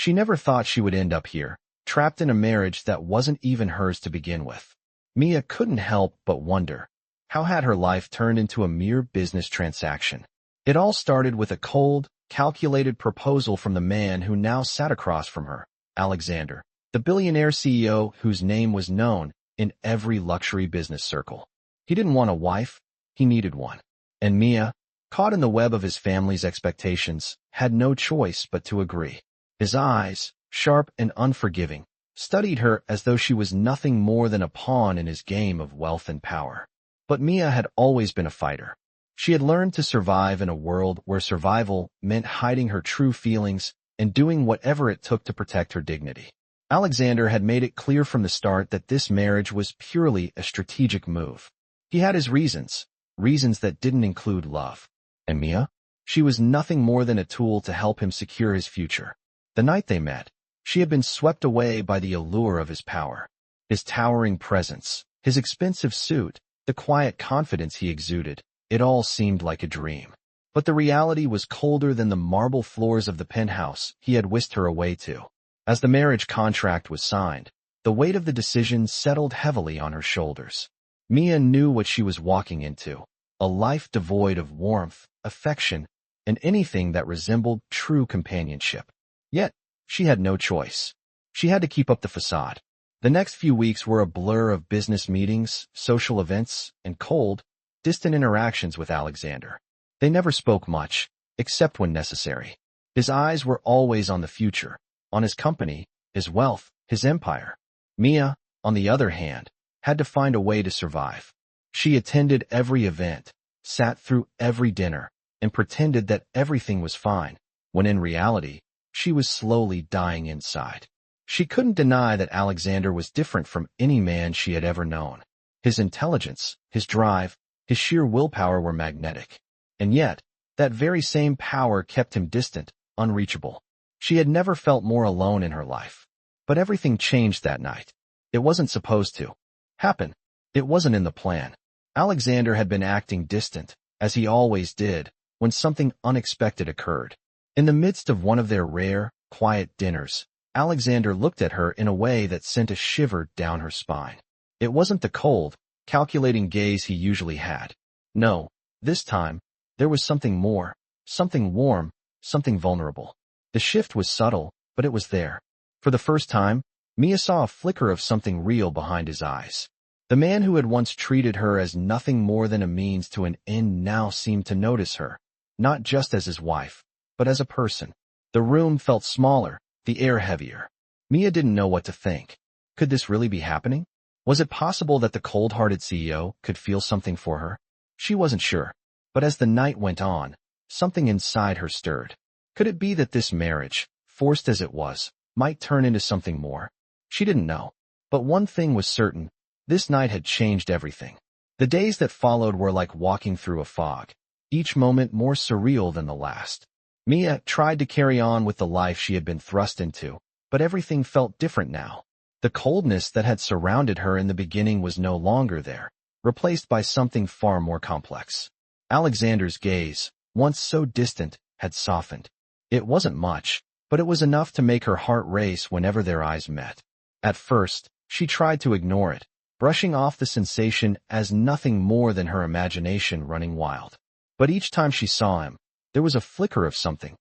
She never thought she would end up here, trapped in a marriage that wasn't even hers to begin with. Mia couldn't help but wonder, how had her life turned into a mere business transaction? It all started with a cold, calculated proposal from the man who now sat across from her, Alexander, the billionaire CEO whose name was known in every luxury business circle. He didn't want a wife, he needed one. And Mia, caught in the web of his family's expectations, had no choice but to agree. His eyes, sharp and unforgiving, studied her as though she was nothing more than a pawn in his game of wealth and power. But Mia had always been a fighter. She had learned to survive in a world where survival meant hiding her true feelings and doing whatever it took to protect her dignity. Alexander had made it clear from the start that this marriage was purely a strategic move. He had his reasons that didn't include love. And Mia? She was nothing more than a tool to help him secure his future. The night they met, she had been swept away by the allure of his power. His towering presence, his expensive suit, the quiet confidence he exuded, it all seemed like a dream. But the reality was colder than the marble floors of the penthouse he had whisked her away to. As the marriage contract was signed, the weight of the decision settled heavily on her shoulders. Mia knew what she was walking into, a life devoid of warmth, affection, and anything that resembled true companionship. Yet, she had no choice. She had to keep up the facade. The next few weeks were a blur of business meetings, social events, and cold, distant interactions with Alexander. They never spoke much, except when necessary. His eyes were always on the future, on his company, his wealth, his empire. Mia, on the other hand, had to find a way to survive. She attended every event, sat through every dinner, and pretended that everything was fine, when in reality, she was slowly dying inside. She couldn't deny that Alexander was different from any man she had ever known. His intelligence, his drive, his sheer willpower were magnetic. And yet, that very same power kept him distant, unreachable. She had never felt more alone in her life. But everything changed that night. It wasn't supposed to happen. It wasn't in the plan. Alexander had been acting distant, as he always did, when something unexpected occurred. In the midst of one of their rare, quiet dinners, Alexander looked at her in a way that sent a shiver down her spine. It wasn't the cold, calculating gaze he usually had. No, this time, there was something more, something warm, something vulnerable. The shift was subtle, but it was there. For the first time, Mia saw a flicker of something real behind his eyes. The man who had once treated her as nothing more than a means to an end now seemed to notice her, not just as his wife, but as a person. The room felt smaller, the air heavier. Mia didn't know what to think. Could this really be happening? Was it possible that the cold-hearted CEO could feel something for her? She wasn't sure. But as the night went on, something inside her stirred. Could it be that this marriage, forced as it was, might turn into something more? She didn't know. But one thing was certain. This night had changed everything. The days that followed were like walking through a fog, each moment more surreal than the last. Mia tried to carry on with the life she had been thrust into, but everything felt different now. The coldness that had surrounded her in the beginning was no longer there, replaced by something far more complex. Alexander's gaze, once so distant, had softened. It wasn't much, but it was enough to make her heart race whenever their eyes met. At first, she tried to ignore it, brushing off the sensation as nothing more than her imagination running wild. But each time she saw him, there was a flicker of something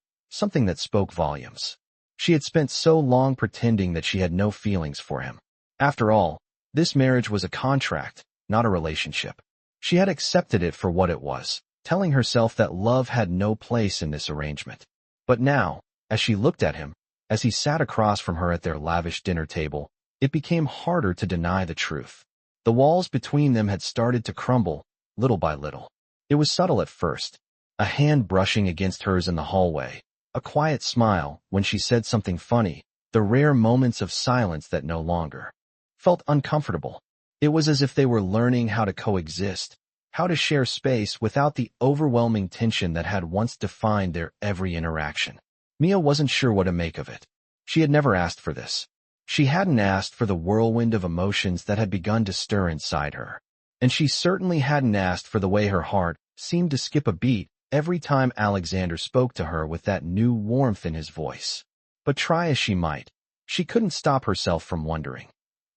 that spoke volumes. She had spent so long pretending that she had no feelings for him. After all, this marriage was a contract, not a relationship. She had accepted it for what it was, telling herself that love had no place in this arrangement. But now, as she looked at him, as he sat across from her at their lavish dinner table, it became harder to deny the truth. The walls between them had started to crumble, little by little. It was subtle at first, a hand brushing against hers in the hallway, a quiet smile when she said something funny, the rare moments of silence that no longer felt uncomfortable. It was as if they were learning how to coexist, how to share space without the overwhelming tension that had once defined their every interaction. Mia wasn't sure what to make of it. She had never asked for this. She hadn't asked for the whirlwind of emotions that had begun to stir inside her. And she certainly hadn't asked for the way her heart seemed to skip a beat every time Alexander spoke to her with that new warmth in his voice. But try as she might, she couldn't stop herself from wondering.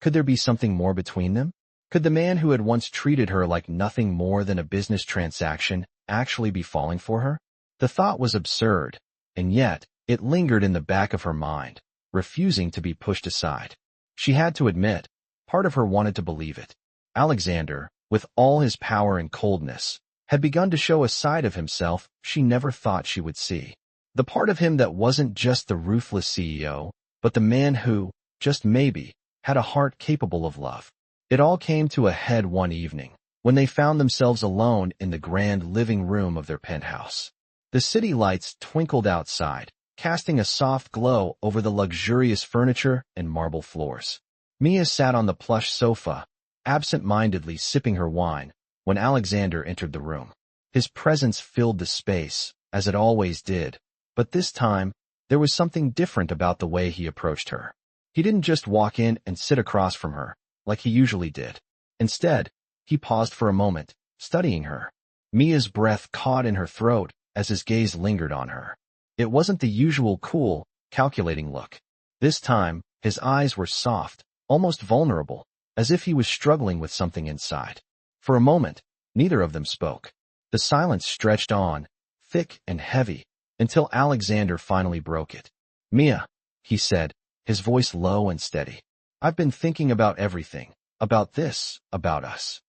Could there be something more between them? Could the man who had once treated her like nothing more than a business transaction actually be falling for her? The thought was absurd, and yet it lingered in the back of her mind, refusing to be pushed aside. She had to admit, part of her wanted to believe it. Alexander, with all his power and coldness, had begun to show a side of himself she never thought she would see. The part of him that wasn't just the ruthless CEO, but the man who, just maybe, had a heart capable of love. It all came to a head one evening, when they found themselves alone in the grand living room of their penthouse. The city lights twinkled outside, casting a soft glow over the luxurious furniture and marble floors. Mia sat on the plush sofa, absent-mindedly sipping her wine, when Alexander entered the room. His presence filled the space, as it always did, but this time, there was something different about the way he approached her. He didn't just walk in and sit across from her, like he usually did. Instead, he paused for a moment, studying her. Mia's breath caught in her throat as his gaze lingered on her. It wasn't the usual cool, calculating look. This time, his eyes were soft, almost vulnerable, as if he was struggling with something inside. For a moment, neither of them spoke. The silence stretched on, thick and heavy, until Alexander finally broke it. "Mia," he said, his voice low and steady. "I've been thinking about everything, about this, about us."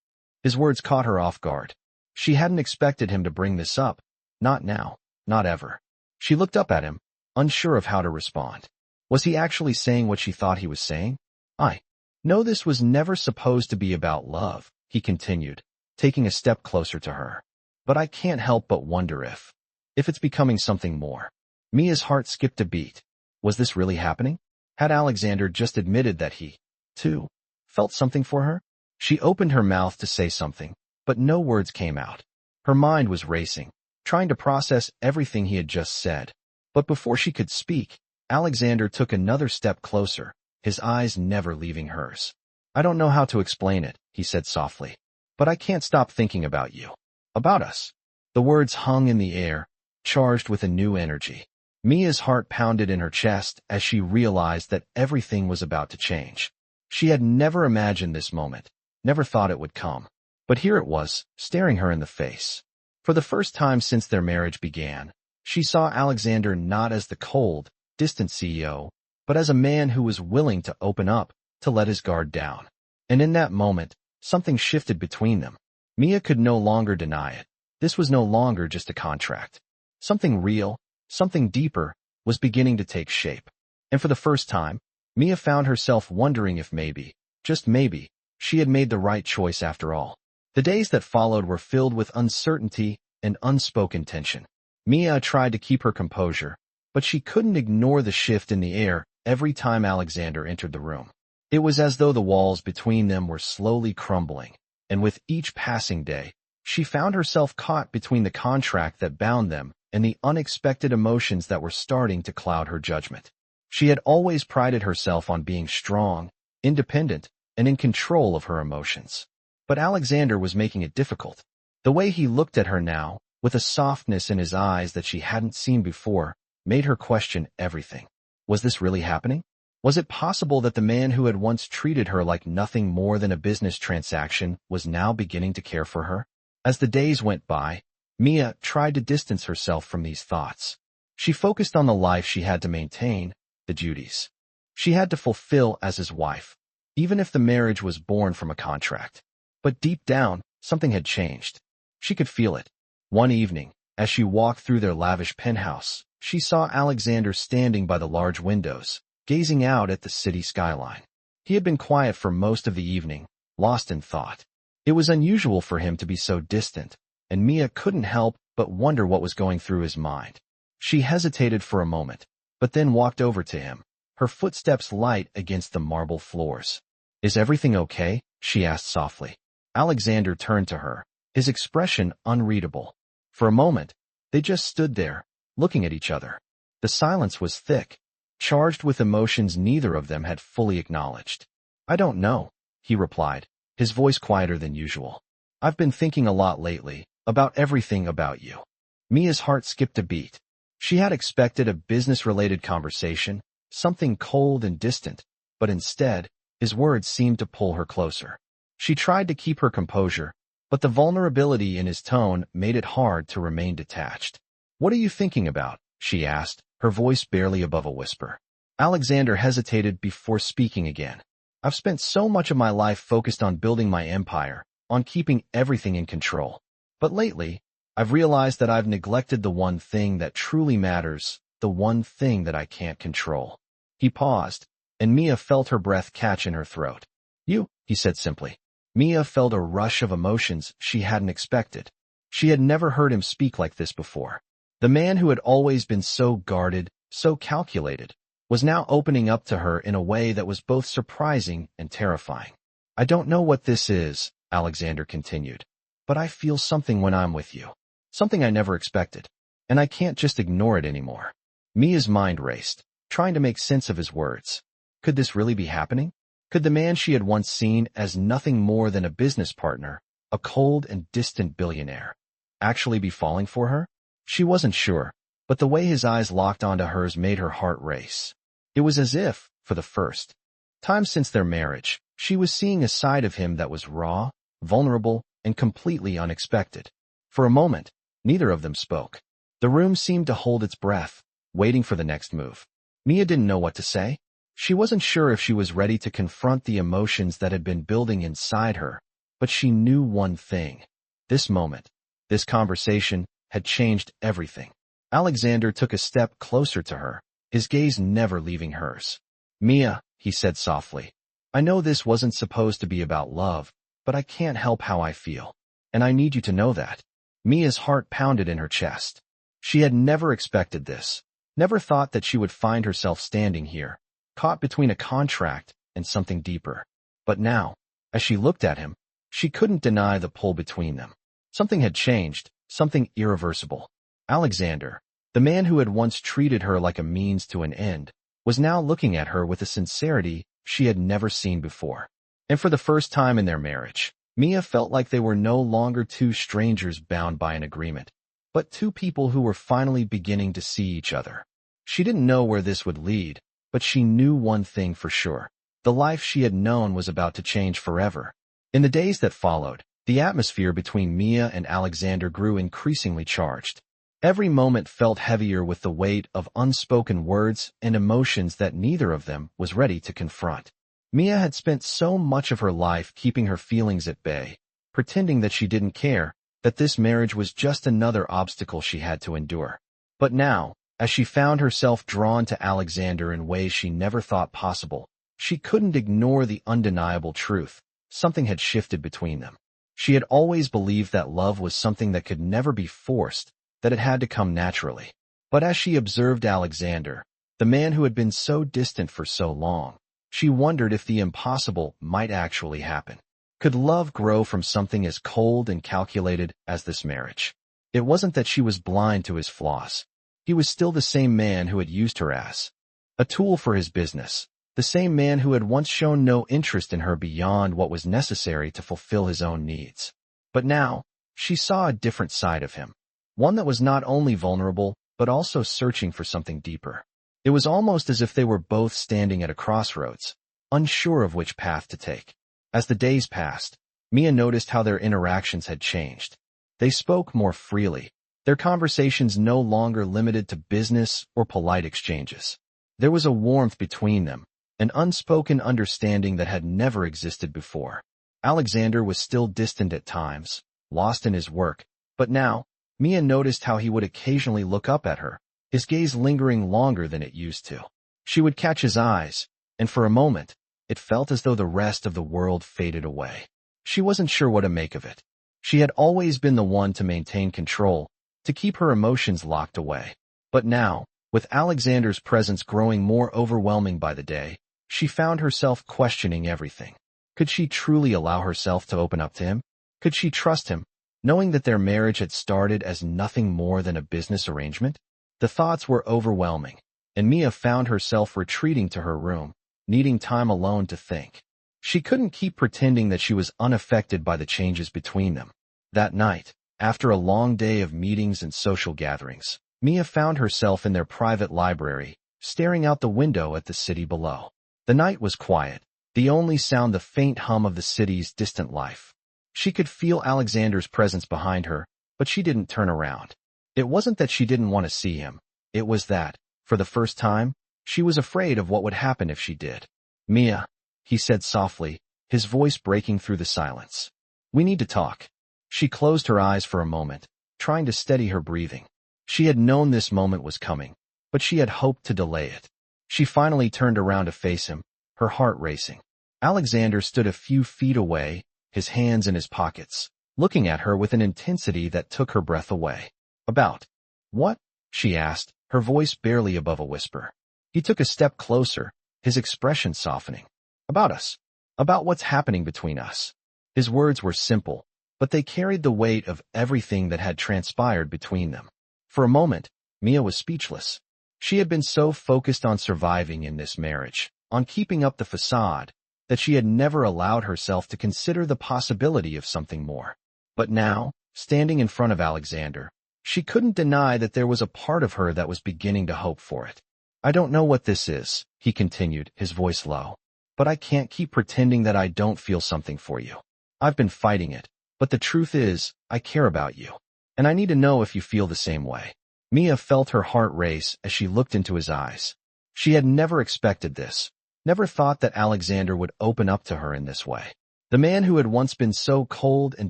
His words caught her off guard. She hadn't expected him to bring this up, not now, not ever. She looked up at him, unsure of how to respond. Was he actually saying what she thought he was saying? "I know this was never supposed to be about love," he continued, taking a step closer to her. "But I can't help but wonder if it's becoming something more." Mia's heart skipped a beat. Was this really happening? Had Alexander just admitted that he, too, felt something for her? She opened her mouth to say something, but no words came out. Her mind was racing, trying to process everything he had just said. But before she could speak, Alexander took another step closer, his eyes never leaving hers. "I don't know how to explain it," he said softly, "but I can't stop thinking about you. About us." The words hung in the air, charged with a new energy. Mia's heart pounded in her chest as she realized that everything was about to change. She had never imagined this moment, never thought it would come. But here it was, staring her in the face. For the first time since their marriage began, she saw Alexander not as the cold, distant CEO, but as a man who was willing to open up, to let his guard down. And in that moment, something shifted between them. Mia could no longer deny it. This was no longer just a contract. Something real, something deeper, was beginning to take shape. And for the first time, Mia found herself wondering if maybe, just maybe, she had made the right choice after all. The days that followed were filled with uncertainty and unspoken tension. Mia tried to keep her composure, but she couldn't ignore the shift in the air every time Alexander entered the room. It was as though the walls between them were slowly crumbling, and with each passing day, she found herself caught between the contract that bound them and the unexpected emotions that were starting to cloud her judgment. She had always prided herself on being strong, independent, and in control of her emotions. But Alexander was making it difficult. The way he looked at her now, with a softness in his eyes that she hadn't seen before, made her question everything. Was this really happening? Was it possible that the man who had once treated her like nothing more than a business transaction was now beginning to care for her? As the days went by, Mia tried to distance herself from these thoughts. She focused on the life she had to maintain, the duties she had to fulfill as his wife, even if the marriage was born from a contract. But deep down, something had changed. She could feel it. One evening, as she walked through their lavish penthouse, she saw Alexander standing by the large windows, gazing out at the city skyline. He had been quiet for most of the evening, lost in thought. It was unusual for him to be so distant, and Mia couldn't help but wonder what was going through his mind. She hesitated for a moment, but then walked over to him, her footsteps light against the marble floors. "Is everything okay?" she asked softly. Alexander turned to her, his expression unreadable. For a moment, they just stood there, looking at each other. The silence was thick, charged with emotions neither of them had fully acknowledged. "I don't know," he replied, his voice quieter than usual. "I've been thinking a lot lately, about everything about you." Mia's heart skipped a beat. She had expected a business-related conversation, something cold and distant, but instead, his words seemed to pull her closer. She tried to keep her composure, but the vulnerability in his tone made it hard to remain detached. "What are you thinking about?" she asked, her voice barely above a whisper. Alexander hesitated before speaking again. "I've spent so much of my life focused on building my empire, on keeping everything in control. But lately, I've realized that I've neglected the one thing that truly matters, the one thing that I can't control." He paused, and Mia felt her breath catch in her throat. "You," he said simply. Mia felt a rush of emotions she hadn't expected. She had never heard him speak like this before. The man who had always been so guarded, so calculated, was now opening up to her in a way that was both surprising and terrifying. "I don't know what this is," Alexander continued, "but I feel something when I'm with you. Something I never expected. And I can't just ignore it anymore." Mia's mind raced, trying to make sense of his words. Could this really be happening? Could the man she had once seen as nothing more than a business partner, a cold and distant billionaire, actually be falling for her? She wasn't sure, but the way his eyes locked onto hers made her heart race. It was as if, for the first time since their marriage, she was seeing a side of him that was raw, vulnerable, and completely unexpected. For a moment, neither of them spoke. The room seemed to hold its breath, waiting for the next move. Mia didn't know what to say. She wasn't sure if she was ready to confront the emotions that had been building inside her, but she knew one thing. This moment, this conversation, had changed everything. Alexander took a step closer to her, his gaze never leaving hers. "Mia," he said softly, "I know this wasn't supposed to be about love, but I can't help how I feel. And I need you to know that." Mia's heart pounded in her chest. She had never expected this, never thought that she would find herself standing here, caught between a contract and something deeper. But now, as she looked at him, she couldn't deny the pull between them. Something had changed, something irreversible. Alexander, the man who had once treated her like a means to an end, was now looking at her with a sincerity she had never seen before. And for the first time in their marriage, Mia felt like they were no longer two strangers bound by an agreement, but two people who were finally beginning to see each other. She didn't know where this would lead, but she knew one thing for sure. The life she had known was about to change forever. In the days that followed, the atmosphere between Mia and Alexander grew increasingly charged. Every moment felt heavier with the weight of unspoken words and emotions that neither of them was ready to confront. Mia had spent so much of her life keeping her feelings at bay, pretending that she didn't care, that this marriage was just another obstacle she had to endure. But now, as she found herself drawn to Alexander in ways she never thought possible, she couldn't ignore the undeniable truth. Something had shifted between them. She had always believed that love was something that could never be forced, that it had to come naturally. But as she observed Alexander, the man who had been so distant for so long, she wondered if the impossible might actually happen. Could love grow from something as cold and calculated as this marriage? It wasn't that she was blind to his flaws. He was still the same man who had used her as a tool for his business, the same man who had once shown no interest in her beyond what was necessary to fulfill his own needs. But now, she saw a different side of him. One that was not only vulnerable, but also searching for something deeper. It was almost as if they were both standing at a crossroads, unsure of which path to take. As the days passed, Mia noticed how their interactions had changed. They spoke more freely, their conversations no longer limited to business or polite exchanges. There was a warmth between them, an unspoken understanding that had never existed before. Alexander was still distant at times, lost in his work, but now, Mia noticed how he would occasionally look up at her, his gaze lingering longer than it used to. She would catch his eyes, and for a moment, it felt as though the rest of the world faded away. She wasn't sure what to make of it. She had always been the one to maintain control, to keep her emotions locked away. But now, with Alexander's presence growing more overwhelming by the day, she found herself questioning everything. Could she truly allow herself to open up to him? Could she trust him, knowing that their marriage had started as nothing more than a business arrangement? The thoughts were overwhelming, and Mia found herself retreating to her room, needing time alone to think. She couldn't keep pretending that she was unaffected by the changes between them. That night, after a long day of meetings and social gatherings, Mia found herself in their private library, staring out the window at the city below. The night was quiet, the only sound the faint hum of the city's distant life. She could feel Alexander's presence behind her, but she didn't turn around. It wasn't that she didn't want to see him. It was that, for the first time, she was afraid of what would happen if she did. "Mia," he said softly, his voice breaking through the silence. "We need to talk." She closed her eyes for a moment, trying to steady her breathing. She had known this moment was coming, but she had hoped to delay it. She finally turned around to face him, her heart racing. Alexander stood a few feet away, his hands in his pockets, looking at her with an intensity that took her breath away. "About what?" she asked, her voice barely above a whisper. He took a step closer, his expression softening. "About us. About what's happening between us." His words were simple, but they carried the weight of everything that had transpired between them. For a moment, Mia was speechless. She had been so focused on surviving in this marriage, on keeping up the facade, that she had never allowed herself to consider the possibility of something more. But now, standing in front of Alexander, she couldn't deny that there was a part of her that was beginning to hope for it. "I don't know what this is," he continued, his voice low. "But I can't keep pretending that I don't feel something for you. I've been fighting it, but the truth is, I care about you. And I need to know if you feel the same way." Mia felt her heart race as she looked into his eyes. She had never expected this, never thought that Alexander would open up to her in this way. The man who had once been so cold and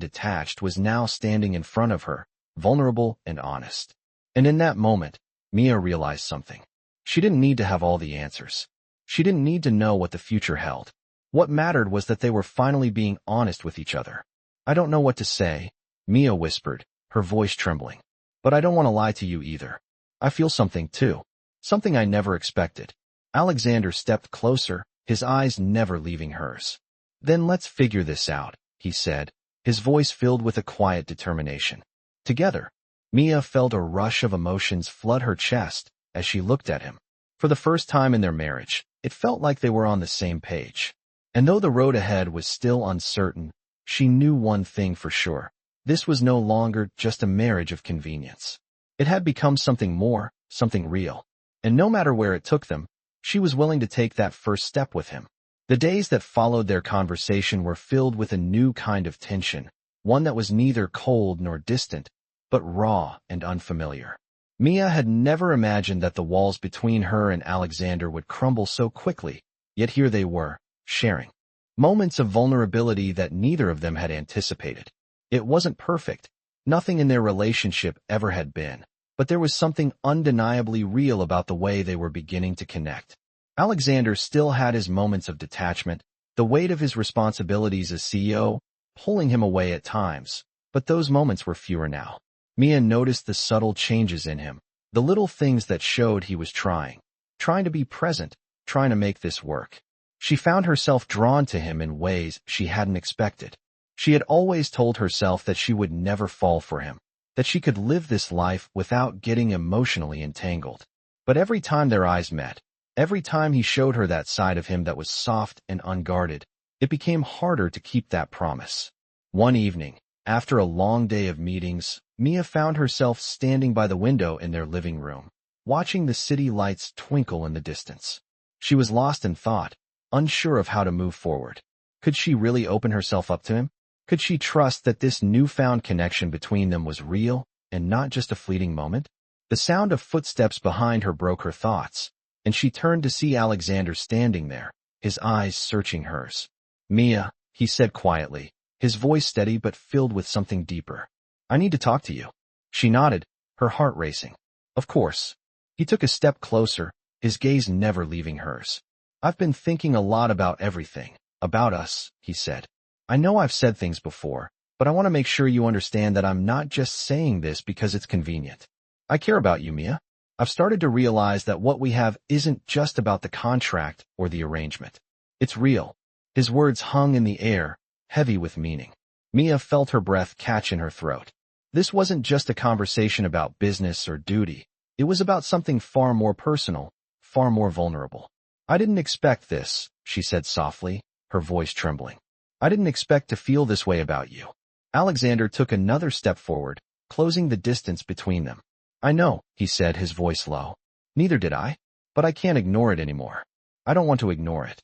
detached was now standing in front of her, vulnerable and honest. And in that moment, Mia realized something. She didn't need to have all the answers. She didn't need to know what the future held. What mattered was that they were finally being honest with each other. "I don't know what to say," Mia whispered, her voice trembling. "But I don't want to lie to you either. I feel something too. Something I never expected." Alexander stepped closer, his eyes never leaving hers. "Then let's figure this out," he said, his voice filled with a quiet determination. Together, Mia felt a rush of emotions flood her chest as she looked at him. For the first time in their marriage, it felt like they were on the same page. And though the road ahead was still uncertain, she knew one thing for sure. This was no longer just a marriage of convenience. It had become something more, something real. And no matter where it took them, she was willing to take that first step with him. The days that followed their conversation were filled with a new kind of tension, one that was neither cold nor distant, but raw and unfamiliar. Mia had never imagined that the walls between her and Alexander would crumble so quickly, yet here they were, sharing moments of vulnerability that neither of them had anticipated. It wasn't perfect. Nothing in their relationship ever had been, but there was something undeniably real about the way they were beginning to connect. Alexander still had his moments of detachment, the weight of his responsibilities as CEO, pulling him away at times, but those moments were fewer now. Mia noticed the subtle changes in him, the little things that showed he was trying to be present, trying to make this work. She found herself drawn to him in ways she hadn't expected. She had always told herself that she would never fall for him, that she could live this life without getting emotionally entangled. But every time their eyes met, every time he showed her that side of him that was soft and unguarded, it became harder to keep that promise. One evening, after a long day of meetings, Mia found herself standing by the window in their living room, watching the city lights twinkle in the distance. She was lost in thought, unsure of how to move forward. Could she really open herself up to him? Could she trust that this newfound connection between them was real and not just a fleeting moment? The sound of footsteps behind her broke her thoughts, and she turned to see Alexander standing there, his eyes searching hers. "Mia," he said quietly, his voice steady but filled with something deeper. "I need to talk to you." She nodded, her heart racing. "Of course." He took a step closer, his gaze never leaving hers. "I've been thinking a lot about everything, about us," he said. "I know I've said things before, but I want to make sure you understand that I'm not just saying this because it's convenient. I care about you, Mia. I've started to realize that what we have isn't just about the contract or the arrangement. It's real." His words hung in the air, heavy with meaning. Mia felt her breath catch in her throat. This wasn't just a conversation about business or duty. It was about something far more personal, far more vulnerable. "I didn't expect this," she said softly, her voice trembling. "I didn't expect to feel this way about you." Alexander took another step forward, closing the distance between them. "I know," he said, his voice low. "Neither did I. but I can't ignore it anymore. I don't want to ignore it.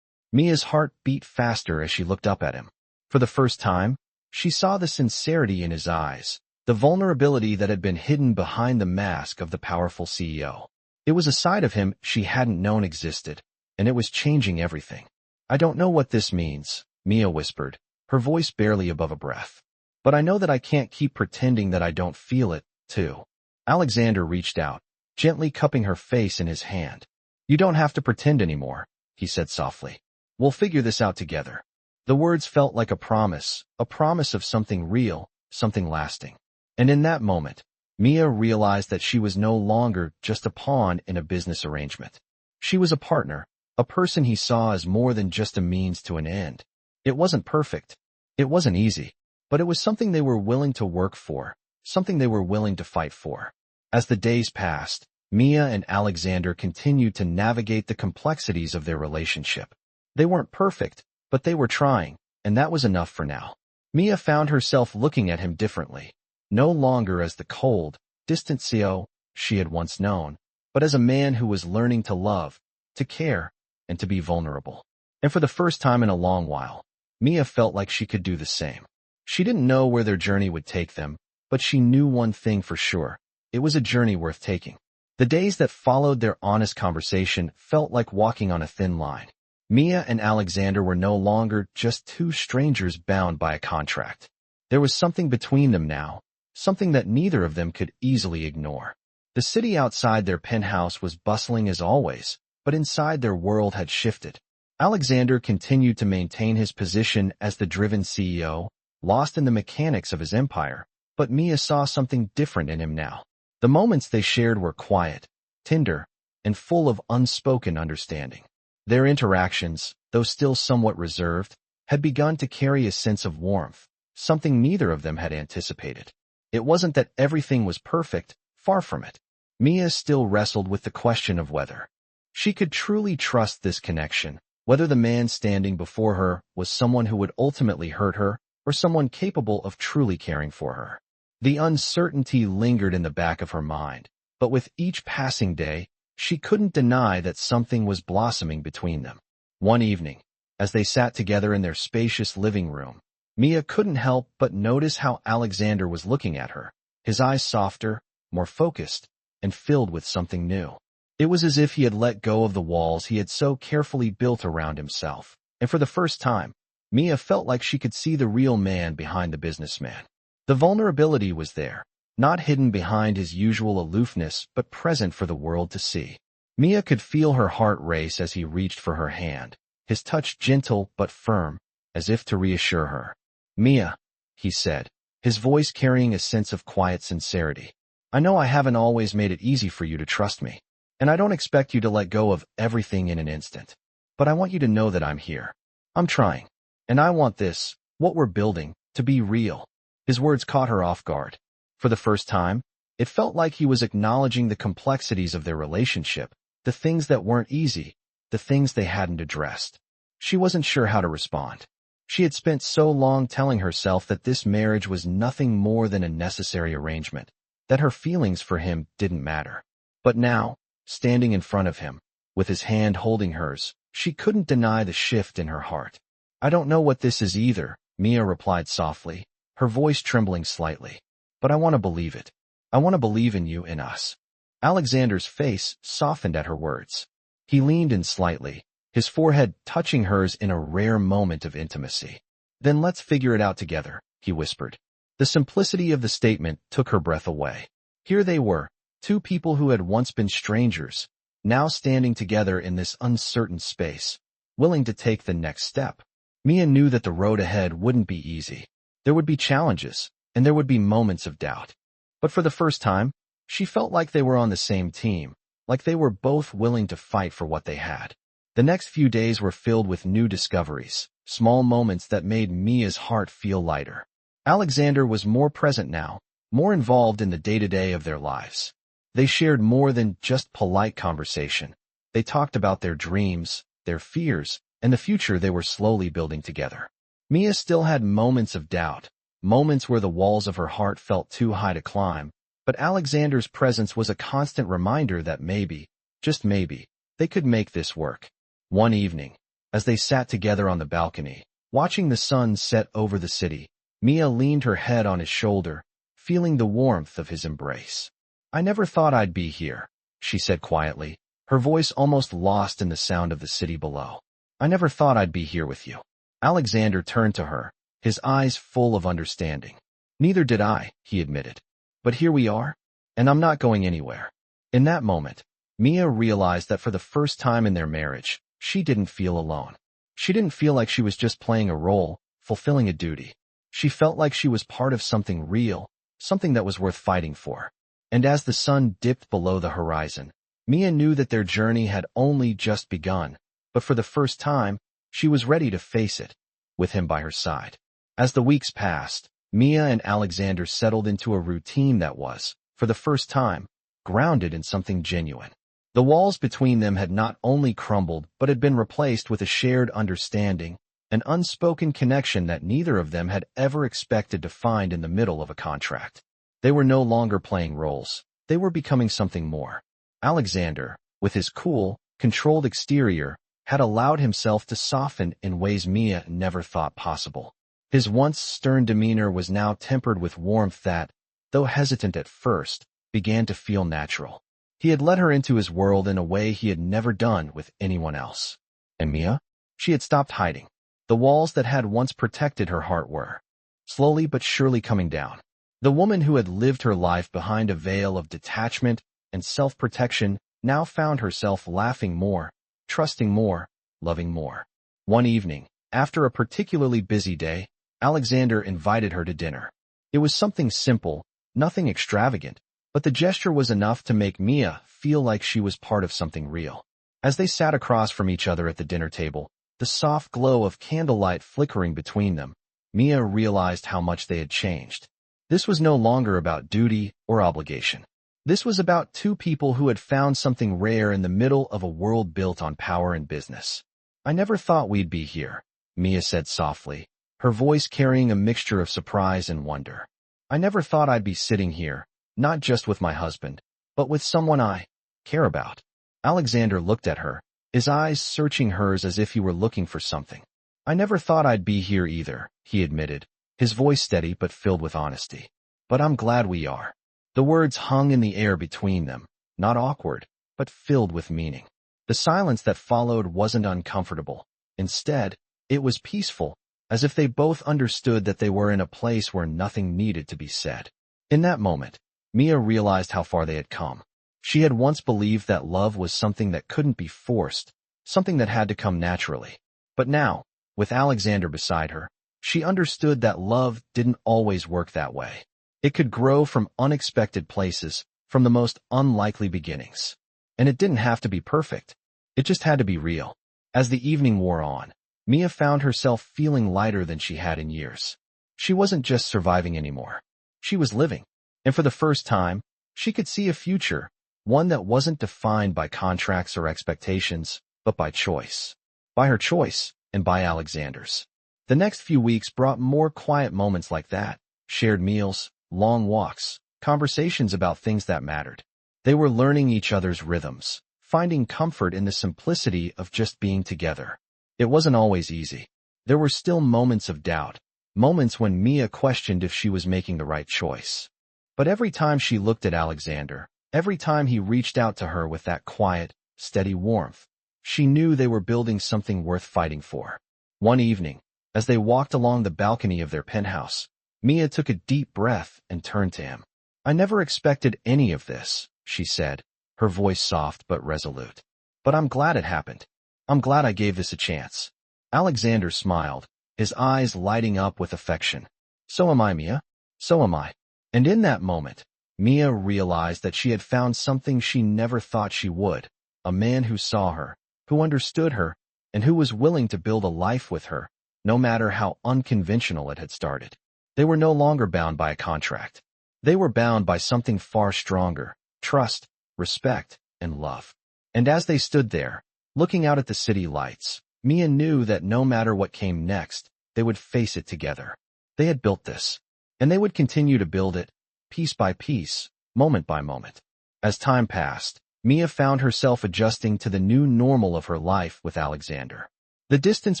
Mia's heart beat faster as she looked up at him. For the first time, she saw the sincerity in his eyes, the vulnerability that had been hidden behind the mask of the powerful CEO. It was a side of him she hadn't known existed, and it was changing everything. I don't know what this means, Mia whispered, her voice barely above a breath. But I know that I can't keep pretending that I don't feel it, too. Alexander reached out, gently cupping her face in his hand. You don't have to pretend anymore, he said softly. We'll figure this out together. The words felt like a promise of something real, something lasting. And in that moment, Mia realized that she was no longer just a pawn in a business arrangement. She was a partner, a person he saw as more than just a means to an end. It wasn't perfect. It wasn't easy. But it was something they were willing to work for, something they were willing to fight for. As the days passed, Mia and Alexander continued to navigate the complexities of their relationship. They weren't perfect, but they were trying, and that was enough for now. Mia found herself looking at him differently, no longer as the cold, distant CEO she had once known, but as a man who was learning to love, to care, and to be vulnerable. And for the first time in a long while, Mia felt like she could do the same. She didn't know where their journey would take them, but she knew one thing for sure. It was a journey worth taking. The days that followed their honest conversation felt like walking on a thin line. Mia and Alexander were no longer just two strangers bound by a contract. There was something between them now, something that neither of them could easily ignore. The city outside their penthouse was bustling as always, but inside their world had shifted. Alexander continued to maintain his position as the driven CEO, lost in the mechanics of his empire, but Mia saw something different in him now. The moments they shared were quiet, tender, and full of unspoken understanding. Their interactions, though still somewhat reserved, had begun to carry a sense of warmth, something neither of them had anticipated. It wasn't that everything was perfect, far from it. Mia still wrestled with the question of whether she could truly trust this connection, whether the man standing before her was someone who would ultimately hurt her, or someone capable of truly caring for her. The uncertainty lingered in the back of her mind, but with each passing day, she couldn't deny that something was blossoming between them. One evening, as they sat together in their spacious living room, Mia couldn't help but notice how Alexander was looking at her, his eyes softer, more focused, and filled with something new. It was as if he had let go of the walls he had so carefully built around himself, and for the first time, Mia felt like she could see the real man behind the businessman. The vulnerability was there, not hidden behind his usual aloofness but present for the world to see. Mia could feel her heart race as he reached for her hand, his touch gentle but firm, as if to reassure her. "Mia," he said, his voice carrying a sense of quiet sincerity. "I know I haven't always made it easy for you to trust me, and I don't expect you to let go of everything in an instant. But I want you to know that I'm here. I'm trying. And I want this, what we're building, to be real." His words caught her off guard. For the first time, it felt like he was acknowledging the complexities of their relationship, the things that weren't easy, the things they hadn't addressed. She wasn't sure how to respond. She had spent so long telling herself that this marriage was nothing more than a necessary arrangement, that her feelings for him didn't matter. But now, standing in front of him, with his hand holding hers, she couldn't deny the shift in her heart. "I don't know what this is either," Mia replied softly, her voice trembling slightly. "But I want to believe it. I want to believe in you and us." Alexander's face softened at her words. He leaned in slightly, his forehead touching hers in a rare moment of intimacy. "Then let's figure it out together," he whispered. The simplicity of the statement took her breath away. Here they were, two people who had once been strangers, now standing together in this uncertain space, willing to take the next step. Mia knew that the road ahead wouldn't be easy. There would be challenges, and there would be moments of doubt. But for the first time, she felt like they were on the same team, like they were both willing to fight for what they had. The next few days were filled with new discoveries, small moments that made Mia's heart feel lighter. Alexander was more present now, more involved in the day-to-day of their lives. They shared more than just polite conversation. They talked about their dreams, their fears, and the future they were slowly building together. Mia still had moments of doubt, moments where the walls of her heart felt too high to climb, but Alexander's presence was a constant reminder that maybe, just maybe, They could make this work. One evening, as they sat together on the balcony, watching the sun set over the city, Mia leaned her head on his shoulder, feeling the warmth of his embrace. "I never thought I'd be here," she said quietly, her voice almost lost in the sound of the city below. "I never thought I'd be here with you." Alexander turned to her, his eyes full of understanding. "Neither did I," he admitted. "But here we are, and I'm not going anywhere." In that moment, Mia realized that for the first time in their marriage, she didn't feel alone. She didn't feel like she was just playing a role, fulfilling a duty. She felt like she was part of something real, something that was worth fighting for. And as the sun dipped below the horizon, Mia knew that their journey had only just begun, but for the first time, she was ready to face it, with him by her side. As the weeks passed, Mia and Alexander settled into a routine that was, for the first time, grounded in something genuine. The walls between them had not only crumbled but had been replaced with a shared understanding, an unspoken connection that neither of them had ever expected to find in the middle of a contract. They were no longer playing roles. They were becoming something more. Alexander, with his cool, controlled exterior, had allowed himself to soften in ways Mia never thought possible. His once stern demeanor was now tempered with warmth that, though hesitant at first, began to feel natural. He had let her into his world in a way he had never done with anyone else. And Mia? She had stopped hiding. The walls that had once protected her heart were, slowly but surely, coming down. The woman who had lived her life behind a veil of detachment and self-protection now found herself laughing more, trusting more, loving more. One evening, after a particularly busy day, Alexander invited her to dinner. It was something simple, nothing extravagant, but the gesture was enough to make Mia feel like she was part of something real. As they sat across from each other at the dinner table, the soft glow of candlelight flickering between them, Mia realized how much they had changed. This was no longer about duty or obligation. This was about two people who had found something rare in the middle of a world built on power and business. "I never thought we'd be here," Mia said softly, her voice carrying a mixture of surprise and wonder. "I never thought I'd be sitting here, not just with my husband, but with someone I care about." Alexander looked at her, his eyes searching hers as if he were looking for something. "I never thought I'd be here either," he admitted, his voice steady but filled with honesty. "But I'm glad we are." The words hung in the air between them, not awkward, but filled with meaning. The silence that followed wasn't uncomfortable. Instead, it was peaceful, as if they both understood that they were in a place where nothing needed to be said. In that moment, Mia realized how far they had come. She had once believed that love was something that couldn't be forced, something that had to come naturally. But now, with Alexander beside her, she understood that love didn't always work that way. It could grow from unexpected places, from the most unlikely beginnings. And it didn't have to be perfect. It just had to be real. As the evening wore on, Mia found herself feeling lighter than she had in years. She wasn't just surviving anymore. She was living. And for the first time, she could see a future, one that wasn't defined by contracts or expectations, but by choice. By her choice, and by Alexander's. The next few weeks brought more quiet moments like that, shared meals, long walks, conversations about things that mattered. They were learning each other's rhythms, finding comfort in the simplicity of just being together. It wasn't always easy. There were still moments of doubt, moments when Mia questioned if she was making the right choice. But every time she looked at Alexander, every time he reached out to her with that quiet, steady warmth, she knew they were building something worth fighting for. One evening, as they walked along the balcony of their penthouse, Mia took a deep breath and turned to him. "I never expected any of this," she said, her voice soft but resolute. "But I'm glad it happened. I'm glad I gave this a chance." Alexander smiled, his eyes lighting up with affection. "So am I, Mia. So am I." And in that moment, Mia realized that she had found something she never thought she would, a man who saw her, who understood her, and who was willing to build a life with her, no matter how unconventional it had started. They were no longer bound by a contract. They were bound by something far stronger: trust, respect, and love. And as they stood there, looking out at the city lights, Mia knew that no matter what came next, they would face it together. They had built this, and they would continue to build it, piece by piece, moment by moment. As time passed, Mia found herself adjusting to the new normal of her life with Alexander. The distance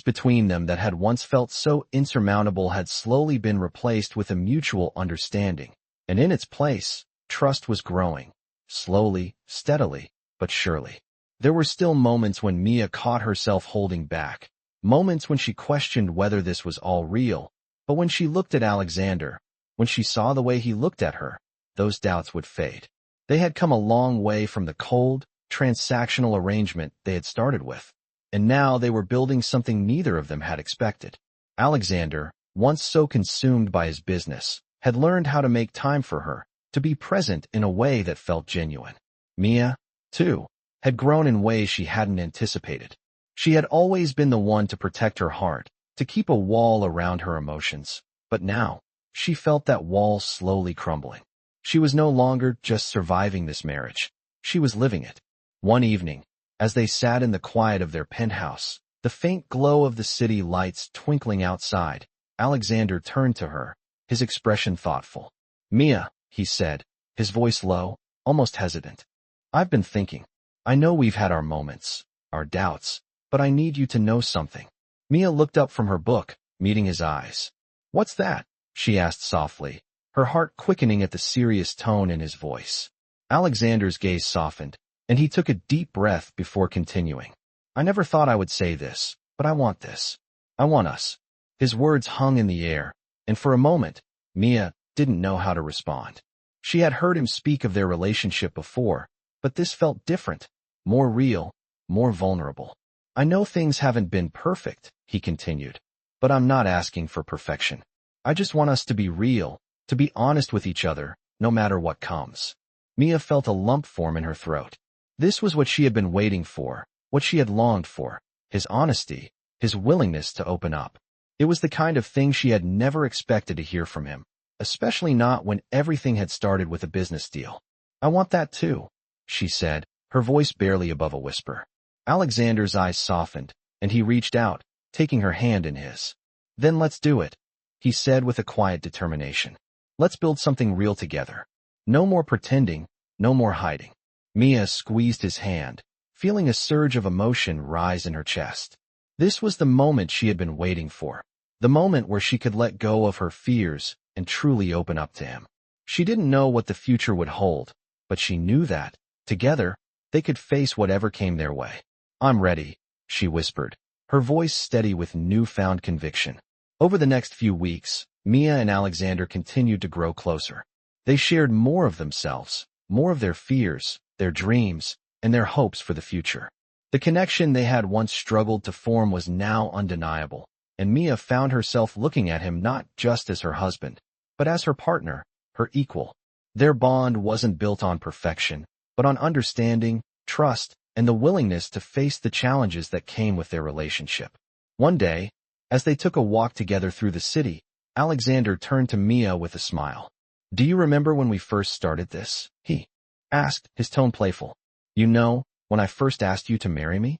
between them that had once felt so insurmountable had slowly been replaced with a mutual understanding, and in its place, trust was growing, slowly, steadily, but surely. There were still moments when Mia caught herself holding back, moments when she questioned whether this was all real, but when she looked at Alexander, when she saw the way he looked at her, those doubts would fade. They had come a long way from the cold, transactional arrangement they had started with, and now they were building something neither of them had expected. Alexander, once so consumed by his business, had learned how to make time for her, to be present in a way that felt genuine. Mia, too, had grown in ways she hadn't anticipated. She had always been the one to protect her heart, to keep a wall around her emotions, but now, she felt that wall slowly crumbling. She was no longer just surviving this marriage. She was living it. One evening, as they sat in the quiet of their penthouse, the faint glow of the city lights twinkling outside, Alexander turned to her, his expression thoughtful. "Mia," he said, his voice low, almost hesitant. "I've been thinking. I know we've had our moments, our doubts, but I need you to know something." Mia looked up from her book, meeting his eyes. "What's that?" she asked softly, her heart quickening at the serious tone in his voice. Alexander's gaze softened, and he took a deep breath before continuing. "I never thought I would say this, but I want this. I want us." His words hung in the air, and for a moment, Mia didn't know how to respond. She had heard him speak of their relationship before, but this felt different, more real, more vulnerable. "I know things haven't been perfect," he continued, "but I'm not asking for perfection. I just want us to be real, to be honest with each other, no matter what comes." Mia felt a lump form in her throat. This was what she had been waiting for, what she had longed for, his honesty, his willingness to open up. It was the kind of thing she had never expected to hear from him, especially not when everything had started with a business deal. "I want that too," she said, her voice barely above a whisper. Alexander's eyes softened, and he reached out, taking her hand in his. "Then let's do it," he said with a quiet determination. "Let's build something real together. No more pretending, no more hiding." Mia squeezed his hand, feeling a surge of emotion rise in her chest. This was the moment she had been waiting for, the moment where she could let go of her fears and truly open up to him. She didn't know what the future would hold, but she knew that, together, they could face whatever came their way. "I'm ready," she whispered, her voice steady with newfound conviction. Over the next few weeks, Mia and Alexander continued to grow closer. They shared more of themselves, more of their fears, their dreams, and their hopes for the future. The connection they had once struggled to form was now undeniable, and Mia found herself looking at him not just as her husband, but as her partner, her equal. Their bond wasn't built on perfection, but on understanding, trust, and the willingness to face the challenges that came with their relationship. One day, as they took a walk together through the city, Alexander turned to Mia with a smile. "Do you remember when we first started this?" he asked, his tone playful. "You know, when I first asked you to marry me?"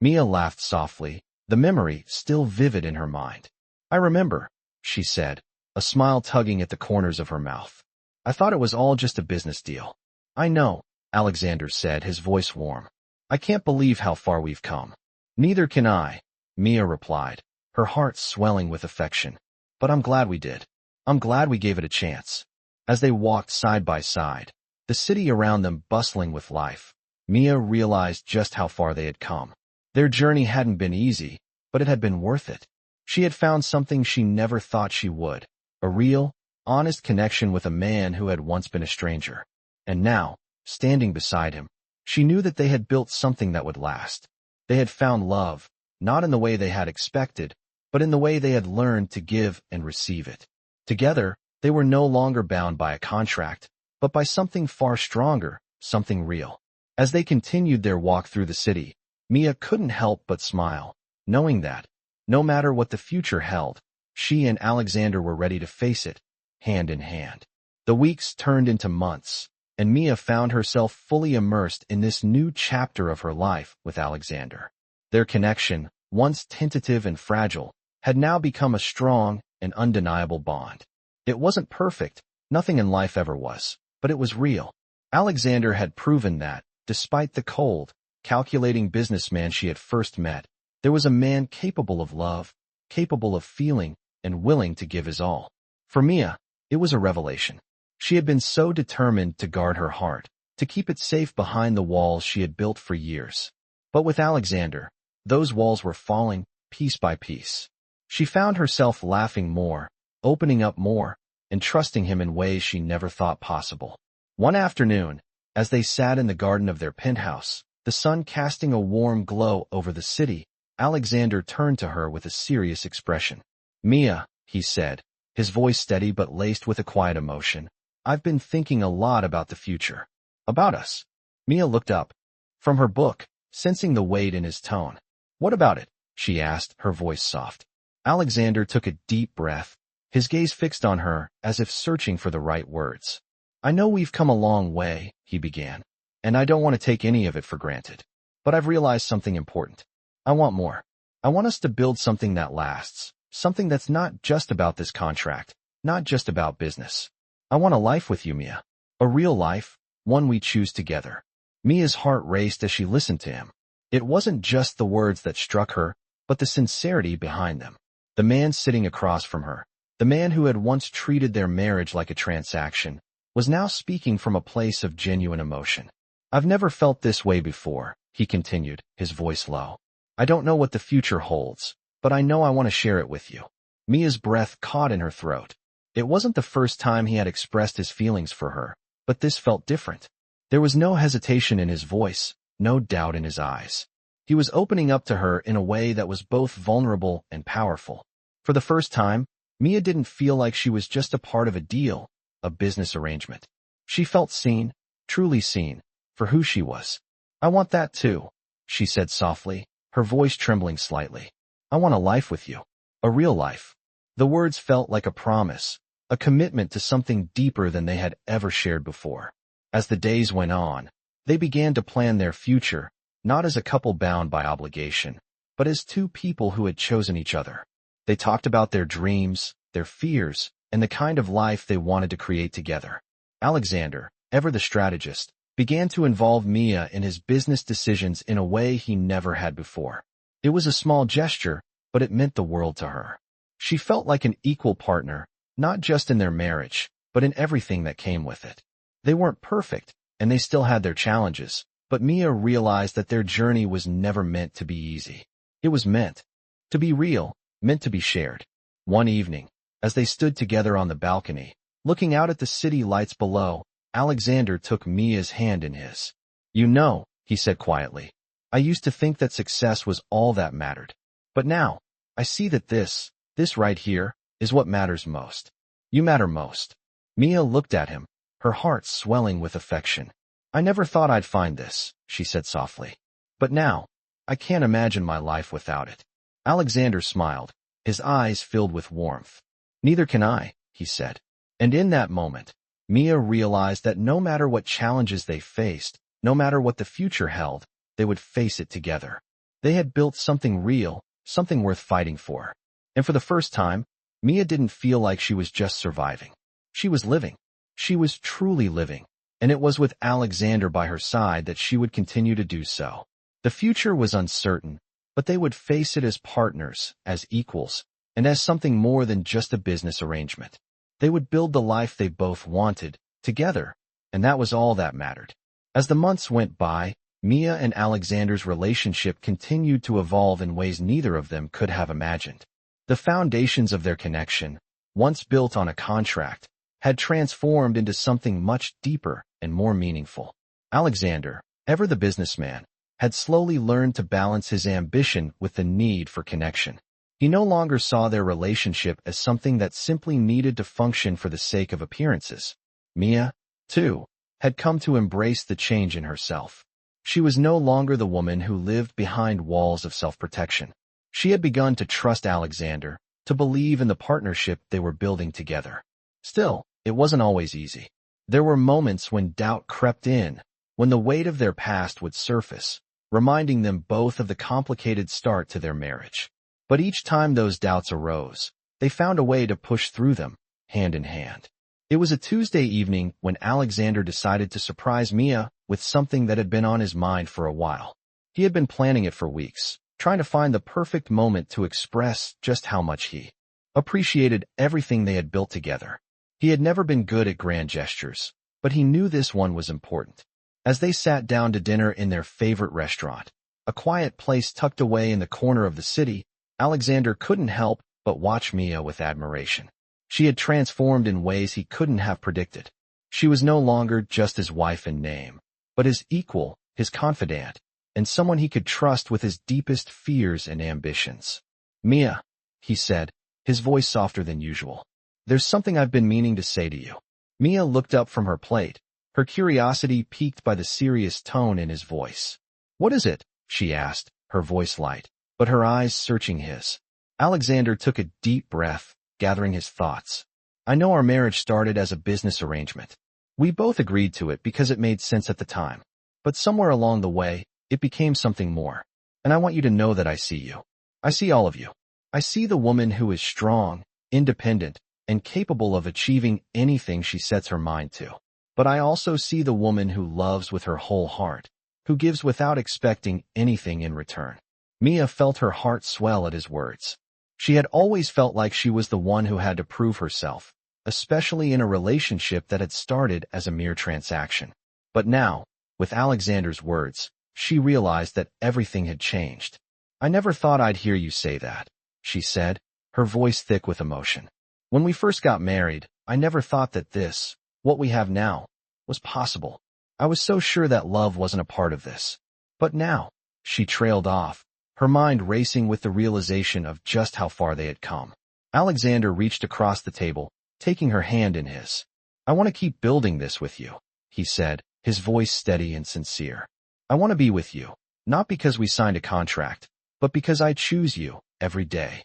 Mia laughed softly, the memory still vivid in her mind. "I remember," she said, a smile tugging at the corners of her mouth. "I thought it was all just a business deal." "I know," Alexander said, his voice warm. "I can't believe how far we've come." "Neither can I," Mia replied, her heart swelling with affection. "But I'm glad we did. I'm glad we gave it a chance." As they walked side by side, the city around them bustling with life, Mia realized just how far they had come. Their journey hadn't been easy, but it had been worth it. She had found something she never thought she would, a real, honest connection with a man who had once been a stranger. And now, standing beside him, she knew that they had built something that would last. They had found love, not in the way they had expected, but in the way they had learned to give and receive it. Together, they were no longer bound by a contract, but by something far stronger, something real. As they continued their walk through the city, Mia couldn't help but smile, knowing that, no matter what the future held, she and Alexander were ready to face it, hand in hand. The weeks turned into months, and Mia found herself fully immersed in this new chapter of her life with Alexander. Their connection, once tentative and fragile, had now become a strong and undeniable bond. It wasn't perfect, nothing in life ever was, but it was real. Alexander had proven that, despite the cold, calculating businessman she had first met, there was a man capable of love, capable of feeling, and willing to give his all. For Mia, it was a revelation. She had been so determined to guard her heart, to keep it safe behind the walls she had built for years. But with Alexander, those walls were falling, piece by piece. She found herself laughing more, opening up more, and trusting him in ways she never thought possible. One afternoon, as they sat in the garden of their penthouse, the sun casting a warm glow over the city, Alexander turned to her with a serious expression. "Mia," he said, his voice steady but laced with a quiet emotion, "I've been thinking a lot about the future. About us." Mia looked up from her book, sensing the weight in his tone. "What about it?" she asked, her voice soft. Alexander took a deep breath, his gaze fixed on her as if searching for the right words. "I know we've come a long way," he began, "and I don't want to take any of it for granted. But I've realized something important. I want more. I want us to build something that lasts, something that's not just about this contract, not just about business. I want a life with you, Mia. A real life, one we choose together." Mia's heart raced as she listened to him. It wasn't just the words that struck her, but the sincerity behind them. The man sitting across from her, the man who had once treated their marriage like a transaction, was now speaking from a place of genuine emotion. "I've never felt this way before," he continued, his voice low. "I don't know what the future holds, but I know I want to share it with you." Mia's breath caught in her throat. It wasn't the first time he had expressed his feelings for her, but this felt different. There was no hesitation in his voice, no doubt in his eyes. He was opening up to her in a way that was both vulnerable and powerful. For the first time, Mia didn't feel like she was just a part of a deal, a business arrangement. She felt seen, truly seen, for who she was. "I want that too," she said softly, her voice trembling slightly. "I want a life with you. A real life." The words felt like a promise, a commitment to something deeper than they had ever shared before. As the days went on, they began to plan their future, not as a couple bound by obligation, but as two people who had chosen each other. They talked about their dreams, their fears, and the kind of life they wanted to create together. Alexander, ever the strategist, began to involve Mia in his business decisions in a way he never had before. It was a small gesture, but it meant the world to her. She felt like an equal partner, not just in their marriage, but in everything that came with it. They weren't perfect, and they still had their challenges, but Mia realized that their journey was never meant to be easy. It was meant to be real, meant to be shared. One evening, as they stood together on the balcony, looking out at the city lights below, Alexander took Mia's hand in his. "You know," he said quietly, "I used to think that success was all that mattered. But now, I see that this right here, is what matters most. You matter most." Mia looked at him, her heart swelling with affection. "I never thought I'd find this," she said softly. "But now, I can't imagine my life without it." Alexander smiled, his eyes filled with warmth. "Neither can I," he said. And in that moment, Mia realized that no matter what challenges they faced, no matter what the future held, they would face it together. They had built something real, something worth fighting for. And for the first time, Mia didn't feel like she was just surviving. She was living. She was truly living. And it was with Alexander by her side that she would continue to do so. The future was uncertain, but they would face it as partners, as equals, and as something more than just a business arrangement. They would build the life they both wanted, together, and that was all that mattered. As the months went by, Mia and Alexander's relationship continued to evolve in ways neither of them could have imagined. The foundations of their connection, once built on a contract, had transformed into something much deeper and more meaningful. Alexander, ever the businessman, had slowly learned to balance his ambition with the need for connection. He no longer saw their relationship as something that simply needed to function for the sake of appearances. Mia, too, had come to embrace the change in herself. She was no longer the woman who lived behind walls of self-protection. She had begun to trust Alexander, to believe in the partnership they were building together. Still, it wasn't always easy. There were moments when doubt crept in, when the weight of their past would surface, reminding them both of the complicated start to their marriage. But each time those doubts arose, they found a way to push through them, hand in hand. It was a Tuesday evening when Alexander decided to surprise Mia with something that had been on his mind for a while. He had been planning it for weeks, trying to find the perfect moment to express just how much he appreciated everything they had built together. He had never been good at grand gestures, but he knew this one was important. As they sat down to dinner in their favorite restaurant, a quiet place tucked away in the corner of the city, Alexander couldn't help but watch Mia with admiration. She had transformed in ways he couldn't have predicted. She was no longer just his wife in name, but his equal, his confidant, and someone he could trust with his deepest fears and ambitions. "Mia," he said, his voice softer than usual. "There's something I've been meaning to say to you." Mia looked up from her plate, her curiosity piqued by the serious tone in his voice. "What is it?" she asked, her voice light, but her eyes searching his. Alexander took a deep breath, gathering his thoughts. "I know our marriage started as a business arrangement. We both agreed to it because it made sense at the time. But somewhere along the way, it became something more. And I want you to know that I see you. I see all of you. I see the woman who is strong, independent, and capable of achieving anything she sets her mind to. But I also see the woman who loves with her whole heart, who gives without expecting anything in return." Mia felt her heart swell at his words. She had always felt like she was the one who had to prove herself, especially in a relationship that had started as a mere transaction. But now, with Alexander's words, she realized that everything had changed. "I never thought I'd hear you say that," she said, her voice thick with emotion. "When we first got married, I never thought that this, what we have now, was possible. I was so sure that love wasn't a part of this. But now," she trailed off, her mind racing with the realization of just how far they had come. Alexander reached across the table, taking her hand in his. "I want to keep building this with you," he said, his voice steady and sincere. "I want to be with you, not because we signed a contract, but because I choose you every day."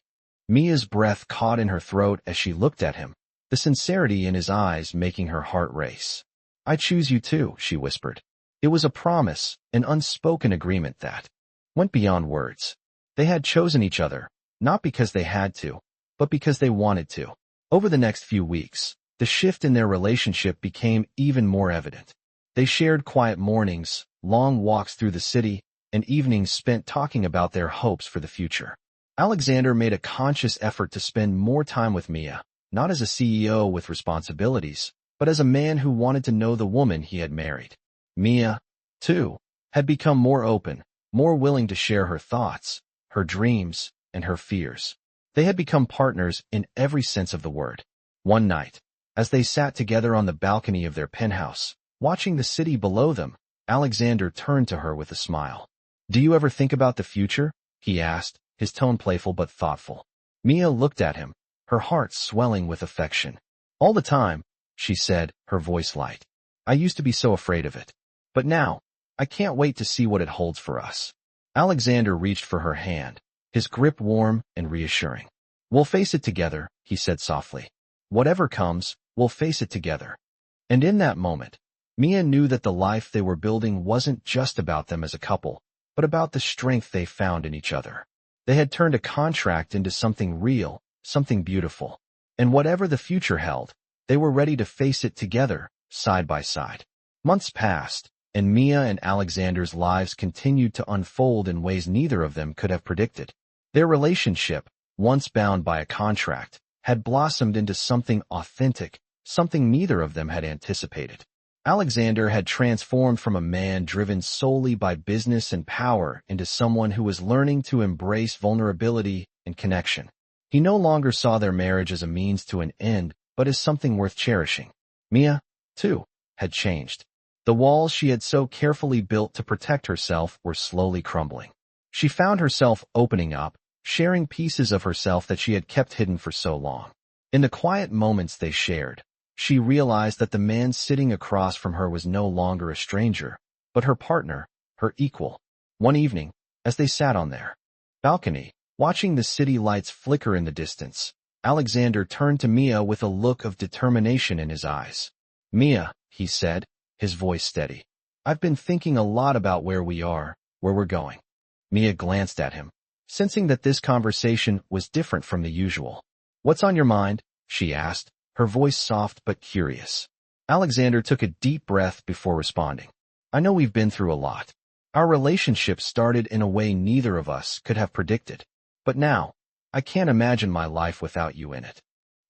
Mia's breath caught in her throat as she looked at him, the sincerity in his eyes making her heart race. "I choose you too," she whispered. It was a promise, an unspoken agreement that went beyond words. They had chosen each other, not because they had to, but because they wanted to. Over the next few weeks, the shift in their relationship became even more evident. They shared quiet mornings, long walks through the city, and evenings spent talking about their hopes for the future. Alexander made a conscious effort to spend more time with Mia, not as a CEO with responsibilities, but as a man who wanted to know the woman he had married. Mia, too, had become more open, more willing to share her thoughts, her dreams, and her fears. They had become partners in every sense of the word. One night, as they sat together on the balcony of their penthouse, watching the city below them, Alexander turned to her with a smile. "Do you ever think about the future?" he asked, his tone playful but thoughtful. Mia looked at him, her heart swelling with affection. "All the time," she said, her voice light. "I used to be so afraid of it. But now, I can't wait to see what it holds for us." Alexander reached for her hand, his grip warm and reassuring. "We'll face it together," he said softly. "Whatever comes, we'll face it together." And in that moment, Mia knew that the life they were building wasn't just about them as a couple, but about the strength they found in each other. They had turned a contract into something real, something beautiful. And whatever the future held, they were ready to face it together, side by side. Months passed, and Mia and Alexander's lives continued to unfold in ways neither of them could have predicted. Their relationship, once bound by a contract, had blossomed into something authentic, something neither of them had anticipated. Alexander had transformed from a man driven solely by business and power into someone who was learning to embrace vulnerability and connection. He no longer saw their marriage as a means to an end, but as something worth cherishing. Mia, too, had changed. The walls she had so carefully built to protect herself were slowly crumbling. She found herself opening up, sharing pieces of herself that she had kept hidden for so long. In the quiet moments they shared, she realized that the man sitting across from her was no longer a stranger, but her partner, her equal. One evening, as they sat on their balcony, watching the city lights flicker in the distance, Alexander turned to Mia with a look of determination in his eyes. "Mia," he said, his voice steady, "I've been thinking a lot about where we are, where we're going." Mia glanced at him, sensing that this conversation was different from the usual. "What's on your mind?" she asked, her voice soft but curious. Alexander took a deep breath before responding. I know we've been through a lot. Our relationship started in a way neither of us could have predicted. But now, I can't imagine my life without you in it.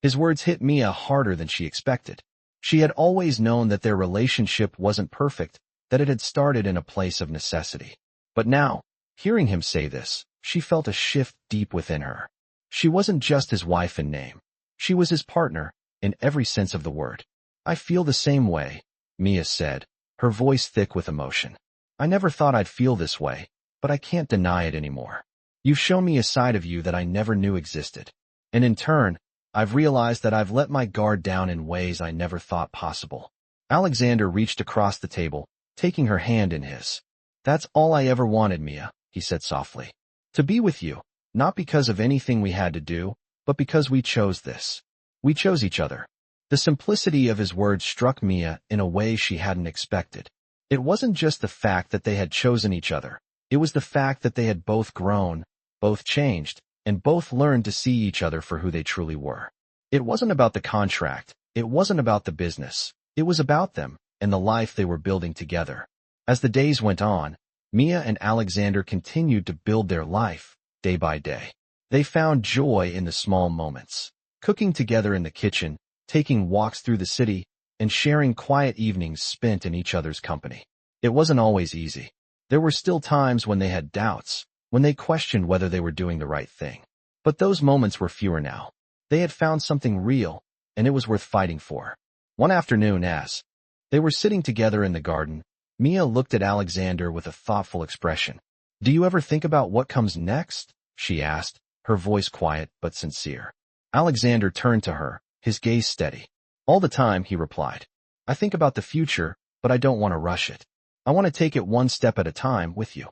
His words hit Mia harder than she expected. She had always known that their relationship wasn't perfect, that it had started in a place of necessity. But now, hearing him say this, she felt a shift deep within her. She wasn't just his wife in name. She was his partner, in every sense of the word. I feel the same way, Mia said, her voice thick with emotion. I never thought I'd feel this way, but I can't deny it anymore. You've shown me a side of you that I never knew existed. And in turn, I've realized that I've let my guard down in ways I never thought possible. Alexander reached across the table, taking her hand in his. That's all I ever wanted, Mia, he said softly. To be with you, not because of anything we had to do, but because we chose this. We chose each other. The simplicity of his words struck Mia in a way she hadn't expected. It wasn't just the fact that they had chosen each other. It was the fact that they had both grown, both changed, and both learned to see each other for who they truly were. It wasn't about the contract. It wasn't about the business. It was about them and the life they were building together. As the days went on, Mia and Alexander continued to build their life, day by day. They found joy in the small moments, cooking together in the kitchen, taking walks through the city, and sharing quiet evenings spent in each other's company. It wasn't always easy. There were still times when they had doubts, when they questioned whether they were doing the right thing. But those moments were fewer now. They had found something real, and it was worth fighting for. One afternoon, as they were sitting together in the garden, Mia looked at Alexander with a thoughtful expression. Do you ever think about what comes next? She asked, her voice quiet but sincere. Alexander turned to her, his gaze steady. All the time, he replied. I think about the future, but I don't want to rush it. I want to take it one step at a time with you.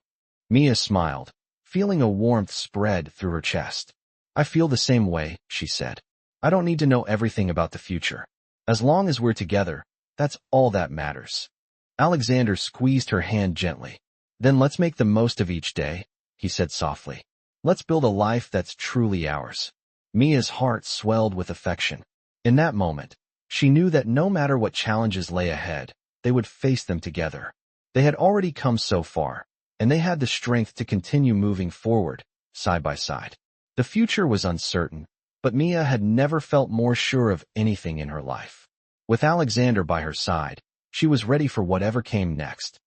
Mia smiled, feeling a warmth spread through her chest. I feel the same way, she said. I don't need to know everything about the future. As long as we're together, that's all that matters. Alexander squeezed her hand gently. Then let's make the most of each day, he said softly. Let's build a life that's truly ours. Mia's heart swelled with affection. In that moment, she knew that no matter what challenges lay ahead, they would face them together. They had already come so far, and they had the strength to continue moving forward, side by side. The future was uncertain, but Mia had never felt more sure of anything in her life. With Alexander by her side, she was ready for whatever came next.